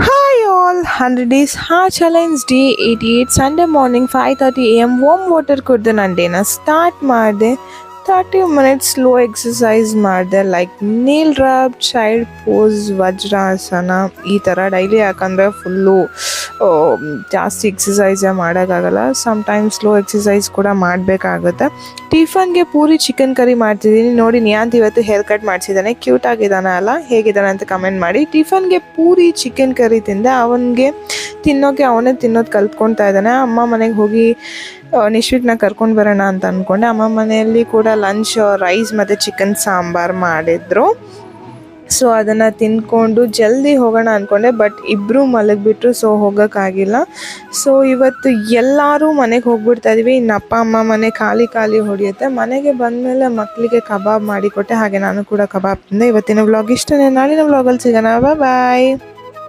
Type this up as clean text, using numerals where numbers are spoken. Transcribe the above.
Hi all, 100 days hard challenge day 88 Sunday morning 5:30 a.m. warm water ಕುಡ್ದು ನನ್ನ ಡೇನ start ಮಾಡಿದೆ. 30 minutes slow exercise ಮಾಡಿದೆ, like kneel rub, child pose, vajrasana ಈ ಥರ daily. ಯಾಕಂದರೆ ಫುಲ್ಲು ಜಾಸ್ತಿ ಎಕ್ಸಸೈಸೇ ಮಾಡೋಕ್ಕಾಗಲ್ಲ, ಸಮ್ಟೈಮ್ಸ್ ಸ್ಲೋ ಎಕ್ಸಸೈಸ್ ಕೂಡ ಮಾಡಬೇಕಾಗುತ್ತೆ. ಟಿಫನ್ಗೆ ಪೂರಿ ಚಿಕನ್ ಕರಿ ಮಾಡ್ತಿದ್ದೀನಿ. ನೋಡಿ, ನಿಯಾಂತ್ ಇವತ್ತು ಹೇರ್ ಕಟ್ ಮಾಡಿಸಿದ್ದಾನೆ, ಕ್ಯೂಟ್ ಆಗಿದ್ದಾನೆ ಅಲ್ಲ, ಹೇಗಿದ್ದಾನೆ ಅಂತ ಕಮೆಂಟ್ ಮಾಡಿ. ಟಿಫನ್ಗೆ ಪೂರಿ ಚಿಕನ್ ಕರಿ ತಿಂದೆ. ಅವನಿಗೆ ಅವನೇ ತಿನ್ನೋದು ಕಲ್ತ್ಕೊಳ್ತಾ ಇದ್ದಾನೆ. ಅಮ್ಮ ಮನೆಗೆ ಹೋಗಿ ನಿಶ್ವಿಕ್ನ ಕರ್ಕೊಂಡು ಬರೋಣ ಅಂತ ಅಂದ್ಕೊಂಡೆ. ಅಮ್ಮ ಮನೆಯಲ್ಲಿ ಕೂಡ ಲಂಚ್ ರೈಸ್ ಮತ್ತು ಚಿಕನ್ ಸಾಂಬಾರು ಮಾಡಿದ್ರು. ಸೊ ಅದನ್ನು ತಿಂದ್ಕೊಂಡು ಜಲ್ದಿ ಹೋಗೋಣ ಅಂದ್ಕೊಂಡೆ, ಬಟ್ ಇಬ್ಬರು ಮಲಗಿಬಿಟ್ರು, ಸೊ ಹೋಗೋಕ್ಕಾಗಿಲ್ಲ. ಸೊ ಇವತ್ತು ಎಲ್ಲರೂ ಮನೆಗೆ ಹೋಗ್ಬಿಡ್ತಾ ಇದೀವಿ. ಇನ್ನು ಅಪ್ಪ ಅಮ್ಮ ಮನೆ ಖಾಲಿ ಹೊಡೆಯುತ್ತೆ. ಮನೆಗೆ ಬಂದಮೇಲೆ ಮಕ್ಕಳಿಗೆ ಕಬಾಬ್ ಮಾಡಿಕೊಟ್ಟೆ, ಹಾಗೆ ನಾನು ಕೂಡ ಕಬಾಬ್ ತಿಂದೆ. ಇವತ್ತಿನ ವ್ಲಾಗ್ ಇಷ್ಟನೇ, ನಾಳಿನ ವ್ಲಾಗಲ್ಲಿ ಸಿಗೋಣ. ಬಾಯ್.